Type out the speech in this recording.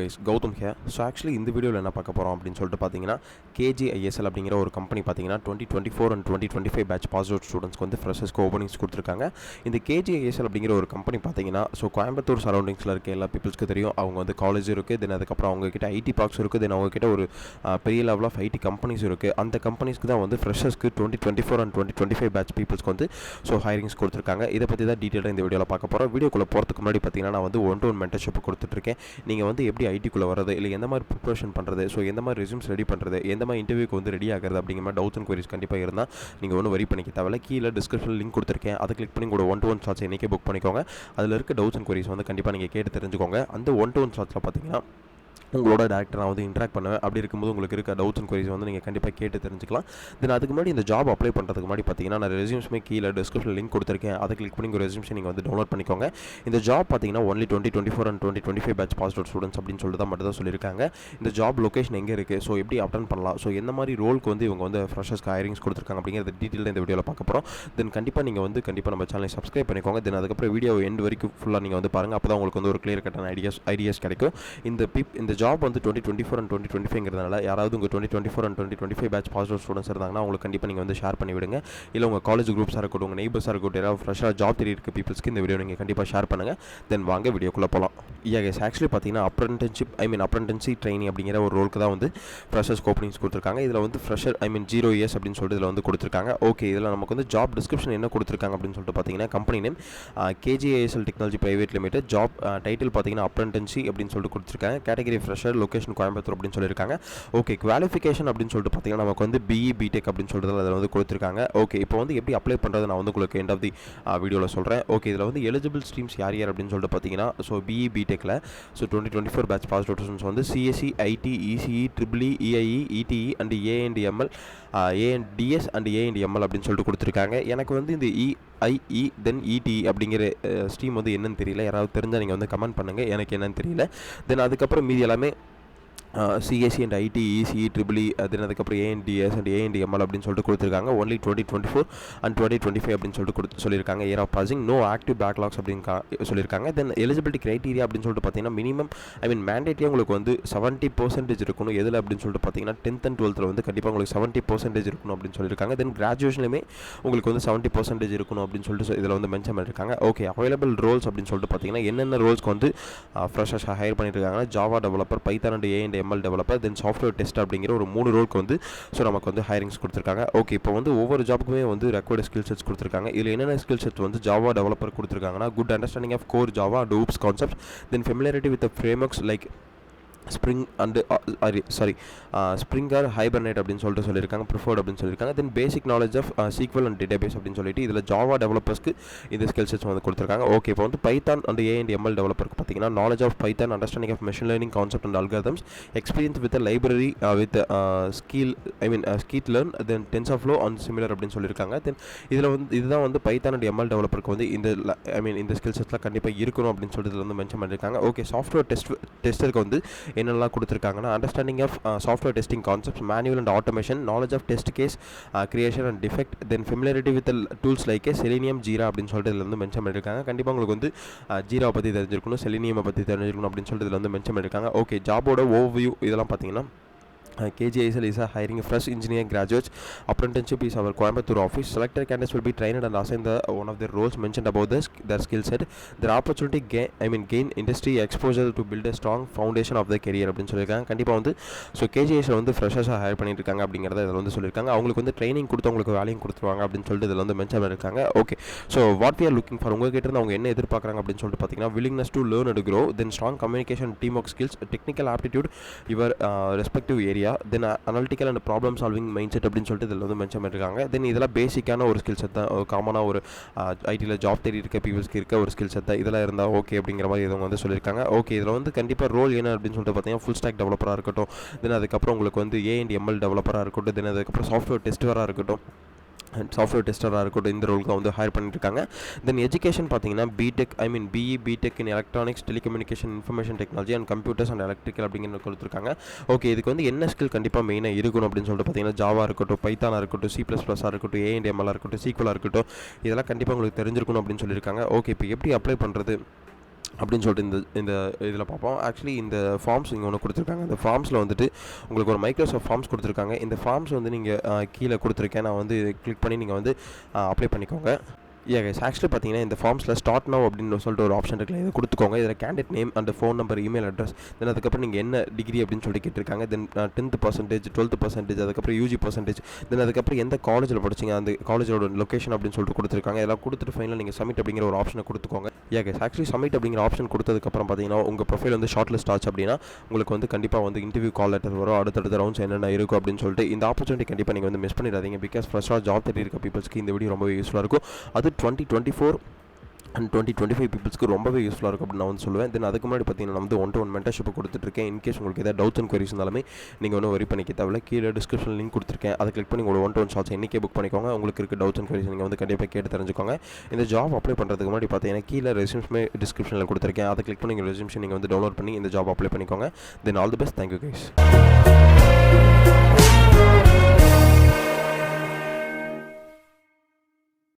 Guys, Gautham here. So actually இந்த வீடியோவில் என்ன பார்க்க போகிறோம் அப்படின்னு சொல்லிட்டு பார்த்தீங்கன்னா, கேஜிஐஎஸ்எல் அப்படிங்கிற ஒரு கம்பெனி பார்த்தீங்கன்னா 2024 அண்ட் 2025 பேட்ச் பாஸ் அவுட் ஸ்டூடெண்ட்ஸ்க்கு வந்து ஃப்ரெஷர்ஸ்க்கு ஓப்பனிங்ஸ் கொடுத்துருக்காங்க. இந்த கேஜிஐஎஸ்எல் அப்படிங்கிற ஒரு கம்பெனி பார்த்தீங்கன்னா, ஸோ கோயம்புத்தூர் சரௌண்டிங்ஸில் இருக்க எல்லா பீப்புள்ஸ்க்கு தெரியும். அவங்க வந்து காலேஜ் இருக்குது, தென் அதுக்கப்புறம் அவங்கக்கிட்ட ஐடி பார்க்ஸ் இருக்குது, தென் அவங்கக்கிட்ட ஒரு பெரிய லெவல் ஆஃப் ஐடி கம்பெனிஸ் இருக்குது. அந்த கம்பெனிஸ்க்கு தான் வந்து ஃப்ரெஷர்ஸ்க்கு 2024 அண்ட் 2025 பேட்ச் பீப்புள்ஸ்க்கு வந்து ஸோ ஹைரிங்ஸ் கொடுத்துருக்காங்க. இதை பற்றி தான் டீட்டெயிலாக இந்த வீடியோவில் பார்க்க போகிறோம். வீடியோக்குள்ளே போகிறதுக்கு முன்னாடி பார்த்தீங்கன்னா, நான் வந்து ஒன் டு ஒன் மென்டர்ஷிப் கொடுத்துட்ருக்கேன். நீங்கள் வந்து எப்படி ஐடிக்குள்ளே வரது, இல்லை எந்த மாதிரி ப்ரிப்பரேஷன் பண்ணுறது, ஸோ எந்த மாதிரி ரெஸ்யூம்ஸ் ரெடி பண்ணுறது, எந்த மாதிரி இன்டர்வியூக்கு வந்து ரெடி ஆகிறது அப்படிங்கிற மாதிரி டவுட்ஸ் அண்ட் குவரிஸ் கண்டிப்பாக இருந்தால் நீங்கள் ஒன்றும் வரி பண்ணிக்க தேவையில்ல. கீழே டிஸ்கிரிப்ஷனில் லிங்க் கொடுத்துருக்கேன், அதை கிளிக் பண்ணி கூட ஒன் டு ஒன் ஸ்லாட்ஸ் இன்றைக்கே புக் பண்ணிக்கோங்க. அதில் இருக்க டவுட்ஸ் அண்ட் குவரிஸ் வந்து கண்டிப்பாக நீங்கள் கேட்டு தெரிஞ்சுக்கோங்க. அந்த ஒன் டு ஒன் ஸ்லாட்ஸில் பார்த்தீங்கன்னா உங்களோட டேரக்டர் நான் வந்து இன்ட்ராக்ட் பண்ணுவேன். அப்படி இருக்கும்போது உங்களுக்கு இருக்க டவுட்ஸ் அண்ட் குவரிஸ் வந்து நீங்கள் கண்டிப்பாக கேட்டு தெரிஞ்சுக்கலாம். தென் அதுக்கு முன்னாடி இந்த ஜாப் அப்ளை பண்ணுறதுக்கு முன்னாடி பார்த்தீங்கன்னா, நான் ரெஸ்யூம்ஸுமே கீழே டிஸ்கிரிப்ஷனில் லிங்க் கொடுத்துருக்கேன், அதை கிளிக் பண்ணி உங்கள் ரெஸ்யூம்ஸை நீங்கள் வந்து டவுன்லோட் பண்ணிக்கோங்க. இந்த ஜாப் பார்த்தீங்கன்னா only 2024 and 2025 batch pass out students அப்படின்னு சொல்லிட்டு தான் மட்டும் தான் சொல்லியிருக்காங்க. இந்த ஜாப் லொக்கேஷன் எங்கே இருக்குது, ஸோ எப்படி அட்டன் பண்ணலாம், ஸோ எந்த மாதிரி ரோலுக்கு வந்து இவங்க வந்து ஃப்ரெஷர்ஸ்க்கு ஹைரிங்ஸ் கொடுத்துருக்காங்க அப்படிங்கிறது டீட்டெயில் இந்த வீடியோவில் பார்க்க போகிறோம். தென் கண்டிப்பாக நீங்கள் வந்து நம்ம சேனலை சப்ஸ்கிரைப் பண்ணிக்கோங்க. தென் அதுக்கப்புறம் வீடியோ எண்ட் வரைக்கும் ஃபுல்லாக நீங்கள் வந்து பாருங்கள். அப்போ தான் உங்களுக்கு வந்து ஒரு கிளியர் கட்டான ஐடியாஸ் கிடைக்கும். இந்த ஜாப் வந்து 2024 அண்ட் 2025ங்கிறதுனால யாராவது உங்கள் 2024 and 2025 batch pass out students இருந்தாங்கன்னா உங்களுக்கு கண்டிப்பாக நீங்கள் வந்து ஷேர் பண்ணி விடுங்க. இல்லை உங்கள் காலேஜ் குரூப்ஸாக இருக்கட்டும், உங்கள் நெய்பர்ஸாக இருக்கட்டும், யாராவது ஃப்ரெஷ்ஷாக ஜாப் தேடி இருக்க பீப்புள்ஸ்க்கு இந்த வீடியோ நீங்கள் கண்டிப்பாக ஷேர் பண்ணுங்கள். தென் வாங்க வீடியோக்குள்ளே போகலாம். கைஸ், ஆக்சுவலி பார்த்தீங்கன்னா அப்ரெண்டிஸ்ஷிப் ட்ரைனிங் அப்படிங்கிற ஒரு ரோலுக்கு தான் வந்து ஃப்ரெஷர்ஸ் ஓப்பனிங்ஸ் கொடுத்துருக்காங்க. இதில் வந்து ஃப்ரெஷர் 0 இயர்ஸ் அப்படின்னு சொல்லிட்டு இதில் வந்து கொடுத்துருக்காங்க. ஓகே, இதில் நமக்கு வந்து ஜாப் டிஸ்கிரிப்ஷன் என்ன கொடுத்துருக்காங்க அப்படின்னு சொல்லிட்டு பார்த்தீங்கன்னா, company name KGISL technology private limited, job title பார்த்தீங்கன்னா அப்ரெண்டிஸ்ஷிப் அப்படின்னு சொல்லிட்டு கொடுத்துருக்காங்க. கேட்டகரி ஃப்ரெஷர், லொகேஷன் கோயம்புத்தூர் அப்படின்னு சொல்லியிருக்காங்க. ஓகே, குவாலிஃபிகேஷன் அப்படின்னு சொல்லிட்டு பார்த்தீங்கன்னா நமக்கு வந்து பிஇ பிடெக் அப்படின்னு சொல்லிட்டு அதில் வந்து கொடுத்துருக்காங்க. ஓகே, இப்போ வந்து எப்படி அப்ளை பண்ணுறது நான் வந்து உங்களுக்கு எண்ட் ஆஃப் தி வீடியோவில் சொல்கிறேன். ஓகே, இதில் வந்து எலிஜிபிள் ஸ்ட்ரீம்ஸ் யார் அப்படின்னு சொல்லிட்டு பார்த்தீங்கன்னா, ஸோ பிஇ பிடெக்கில் so 2024 batch pass out students வந்து CSE, IT, ECE, triple E, EIE, ETE and AI and ML, AI and DS and AI and ML அப்படின்னு சொல்லிட்டு கொடுத்துருக்காங்க. எனக்கு வந்து இந்த இஐஇ தென் இடிஇ அப்படிங்கிற ஸ்ட்ரீம் வந்து என்னன்னு தெரியல. யாராவது தெரிஞ்சால் நீங்கள் வந்து கமெண்ட் பண்ணுங்கள், எனக்கு என்னன்னு தெரியல. தென் அதுக்கப்புறம் மீதி எல்லாமே CSE and IT, ECE, triple E, then அதுக்கப்புறம் ஏஎன்டிஎஸ் அண்ட் ஏஎன்டிஎம்எல் அப்படின்னு சொல்லிட்டு கொடுத்துருக்காங்க. ஒன்லி 2024 அண்ட் 2025 அப்படின்னு சொல்லிட்டு சொல்லியிருக்காங்க. Year of passing, no active backlogs அப்படின்னு சொல்லியிருக்காங்க. தென் எலிஜிபிலிட்டி கிரைட்டீரியா அப்படின்னு சொல்லிட்டு பார்த்தீங்கன்னா, மினிமம் மேண்டேட்டரியாக உங்களுக்கு வந்து 70% இருக்கணும். எதில் அப்படின்னு சொல்லிட்டு பார்த்தீங்கன்னா 10th அண்ட் 12th வந்து கண்டிப்பாக உங்களுக்கு 70% இருக்கணும் அப்படின்னு சொல்லியிருக்காங்க. தென் கிராஜுவேஷனுமே உங்களுக்கு வந்து 70% இருக்கணும் அப்படின்னு சொல்லிட்டு இதில் வந்து மென்ஷன் பண்ணியிருக்காங்க. ஓகே, அவைலபிள் ரோல்ஸ் அப்படின்னு சொல்லிட்டு பார்த்தீங்கன்னா, என்னென்ன ரோல்ஸ்க்கு வந்து ஃப்ரெஷர்ஸ் ஹையர் பண்ணிட்டு இருக்காங்கன்னா, Java developer, Python and AI and ML developer, then software test அப்படிங்கிற ஒரு 3 ரோலுக்கு வந்து ஸோ நமக்கு வந்து ஹைரிங்ஸ் கொடுத்துருக்காங்க. ஓகே, இப்போ வந்து ஒவ்வொரு ஜாப்புக்குமே வந்து ரெக்வயர்டு ஸ்கில் செட்ஸ் கொடுத்துருக்காங்க. இதில் என்னென்ன ஸ்கில் செட் வந்து ஜாவா டெவலப்பர் கொடுத்துருக்காங்கன்னா, good understanding of core Java and OOPs concepts, then familiarity with frameworks like Spring and Springer, Hibernate அப்படின்னு சொல்லிட்டு சொல்லியிருக்காங்க, ப்ரிஃபர்ட் அப்படின்னு சொல்லியிருக்காங்க. Then basic knowledge of SQL and database அப்படின்னு சொல்லிட்டு இதில் ஜாவா டெவலப்பர்ஸ்க்கு இந்த ஸ்கில் செட்ஸ் வந்து கொடுத்துருக்காங்க. ஓகே, இப்போ வந்து பைத்தான் அண்ட் ஏஎன்டிஎம்எல் டெவலப்பருக்கு பார்த்தீங்கன்னா, knowledge of python, understanding of machine learning concept and algorithms, experience with library with scikit learn, then TensorFlow and similar அப்படின்னு சொல்லியிருக்காங்க. தென் இதில் வந்து இதுதான் வந்து பைத்தான் அண்ட் எம்எல் டெவலப்பருக்கு வந்து இந்த ஸ்கில் செட்ஸ்லாம் கண்டிப்பாக இருக்கணும் அப்படின்னு சொல்லிட்டு இதில் வந்து மென்ஷன் பண்ணியிருக்காங்க. ஓகே, சாஃப்ட்வேர் டெஸ்டருக்கு வந்து என்னெல்லாம் கொடுத்துருக்காங்கன்னா, understanding of software testing concepts, manual and automation, knowledge of test case creation and defect, then familiarity with tools like Selenium, Jira அப்படின்னு சொல்லிட்டு இதில் வந்து மென்ஷன் பண்ணியிருக்காங்க. கண்டிப்பாக உங்களுக்கு வந்து ஜீராவை பற்றி தெரிஞ்சிருக்கணும், செலினியமை பற்றி தெரிஞ்சிருக்கணும் அப்படின்னு சொல்லிட்டு இதில் வந்து மென்ஷன் பண்ணியிருக்காங்க. ஓகே, ஜாபோட ஓவர்வியூ இதெல்லாம் பார்த்தீங்கன்னா, KGISL is hiring fresh engineering graduates. Apprenticeship is our Coimbatore office. Selected candidates will be trained and assigned one of their roles mentioned above their skill set. Their opportunity gain industry exposure to build a strong foundation of their career அப்படின்னு சொல்லியிருக்காங்க. கண்டிப்பாக வந்து so KGISL வந்து ஃப்ரெஷர்ஸாக higher பண்ணிட்டு இருக்காங்க அப்படிங்கிறத இதில் வந்து சொல்லியிருக்காங்க. அவங்களுக்கு வந்து ட்ரைனிங் கொடுத்து அவங்களுக்கு வேலையும் கொடுத்துருவாங்க அப்படின்னு சொல்லிட்டு இதில் வந்து மென்ஷன் பண்ணியிருக்காங்க. Okay, so what we are looking for, உங்ககிட்ட இருந்து அவங்க என்ன எதிர்பார்க்குறாங்க அப்படின்னு சொல்லிட்டு பார்த்தீங்கன்னா, willingness to learn and grow, then strong communication, teamwork skills, technical aptitude, your respective area, then analytical and problem solving mind set அப்படின்னு சொல்லிட்டு இதில் வந்து மென்ஷன் பண்ணியிருக்காங்க. தென் இதெல்லாம் பேசிக்கான ஒரு ஸ்கில் செட் தான், காமனாக ஒரு ஐடியில் ஜாப் தேடி இருக்க பீப்புள்ஸ்க்கு இருக்க ஒரு ஸ்கில் செட் தான். இதெல்லாம் இருந்தால் ஓகே அப்படிங்கிற மாதிரி இவங்க வந்து சொல்லியிருக்காங்க. ஓகே, இதில் வந்து கண்டிப்பாக ரோல் என்ன அப்படின்னு சொல்லிட்டு பார்த்தீங்கன்னா, ஃபுல் ஸ்டாக் டெவலப்பராக இருக்கட்டும், தென் அதுக்கப்புறம் உங்களுக்கு வந்து ஏஎன்டிஎம்எல் டெவலப்பராக இருக்கட்டும், தென் அதுக்கப்புறம் சாஃப்ட்வேர் டெஸ்டராக இருக்கட்டும், இந்த ரோலுக்கு வந்து ஹையர் பண்ணியிருக்காங்க. தென் எஜுகேஷன் பார்த்தீங்கன்னா BE BTech in electronics, telecommunication, information technology and computers and electrical அப்படிங்கிற கொடுத்துருக்காங்க. ஓகே, இதுக்கு வந்து என்ன ஸ்கில் கண்டிப்பாக மெயினாக இருக்கணும் அப்படின்னு சொல்லிட்டு பார்த்தீங்கன்னா, ஜாவா இருக்கட்டும், பைத்தானாக இருக்கட்டும், C++ஆக இருக்கட்டும், ஏஎன்டிஎம்எல்லாக இருக்கட்டும், சீக்வலாக இருக்கட்டும், இதெல்லாம் கண்டிப்பாக உங்களுக்கு தெரிஞ்சிருக்கணும் அப்படின்னு சொல்லியிருக்காங்க. ஓகே, இப்போ எப்படி அப்ளை பண்ணுறது அப்படின்னு சொல்லிட்டு இந்த இதில் பார்ப்போம். ஆக்சுவலி இந்த ஃபார்ம்ஸ் இங்கே ஒன்று கொடுத்துருக்காங்க. இந்த ஃபார்ம்ஸில் வந்துட்டு உங்களுக்கு ஒரு மைக்ரோசாஃப்ட் ஃபார்ம்ஸ் கொடுத்துருக்காங்க. இந்த ஃபார்ம்ஸ் வந்து நீங்கள் கீழே கொடுத்துருக்கேன், நான் வந்து கிளிக் பண்ணி நீங்கள் வந்து அப்ளை பண்ணிக்கோங்க. கைஸ் ஆக்சுவலி பார்த்தீங்கன்னா இந்த ஃபார்ம்ஸில் ஸ்டார்ட் நவ் அப்படின்னு சொல்லிட்டு ஒரு ஆப்ஷன் இருக்குல்ல, இதை கொடுத்துக்கோங்க. இதில் candidate name and phone number, email address, then அதுக்கப்புறம் நீங்கள் என்ன டிகிரி அப்படின்னு சொல்லிட்டு கேட்டிருக்காங்க. தென் 10%, 12%, அதுக்கப்புறம் யூஜி பர்சன்டேஜ், தென் அதுக்கப்புறம் எந்த காலேஜில் படிச்சிங்க அந்த காலேஜோட லொக்கேஷன் அப்படின்னு சொல்லிட்டு கொடுத்துருக்காங்க. இதெல்லாம் கொடுத்துட்டு ஃபைனலாக நீங்கள் சப்மிட் அப்படிங்கிற ஒரு ஆப்ஷனை கொடுத்துக்கோங்க. கைஸ் ஆக்சுவலி சப்மிட் அப்படிங்கிற ஆப்ஷன் கொடுத்ததுக்கப்புறம் பார்த்தீங்கன்னா உங்கள் ப்ரொஃபைல் வந்து ஷார்ட் லிஸ்ட் ஆச்சு அப்படின்னா உங்களுக்கு வந்து கண்டிப்பாக வந்து இன்டர்வியூ கால் லெட்டர் வரும். அடுத்தடுத்த ரவுண்ட்ஸ் என்னென்ன இருக்கும் அப்படின்னு சொல்லிட்டு இந்த ஆப்பர்ச்சுனிட்டி கண்டிப்பாக நீங்கள் வந்து மிஸ் பண்ணிடாதீங்க. பிகாஸ் ஃப்ரெஷ்ஷாக ஜாப் தேடி இருக்க பீப்பிள்ஸ்க்கு இந்த வீடியோ ரொம்ப யூஸ்ஃபுல்லாக இருக்கும். அது 2024 அண்ட் 2025 பீப்புள்ஸ்க்கு ரொம்பவே யூஸ்ஃபுல்லாக இருக்கும் அப்படின்னு நான் வந்து சொல்லுவேன். தென் அதுக்கு முன்னாடி பார்த்தீங்கன்னா நான் வந்து 1-to-1 மென்டர்ஷிப் கொடுத்துட்ருக்கேன். இன்கேஸ் உங்களுக்கு ஏதாவது டவுட்ஸ் அண்ட் குவரிஸ் இருந்தாலுமே நீங்கள் ஒன்றும் வரி பண்ணிக்க தேவையில்ல. கீழே டிஸ்கிரிப்ஷன் லிங்க் கொடுத்துருக்கேன், அதை கிளிக் பண்ணி உங்களோட 1-to-1 ஷார்ட்ஸ் இன்றைக்கே புக் பண்ணிக்கோங்க. உங்களுக்கு இருக்க டவுட்ஸ் அண்ட் குவரிஸ் நீங்கள் வந்து கண்டிப்பாக கேட்டு தெரிஞ்சுக்கோங்க. இந்த ஜாப் அப்ளை பண்ணுறதுக்கு முன்னாடி பார்த்தீங்கன்னா கீழே ரெஸ்யூம்ஸுமே டிஸ்கிரிப்ஷனில் கொடுத்துருக்கேன், அதை கிளிக் பண்ணி உங்கள் ரெஸ்யூம்ஷன் நீங்கள் வந்து டவுன்லோட் பண்ணி இந்த ஜாப் அப்ளை பண்ணிக்கோங்க. Then all the best. Thank you guys.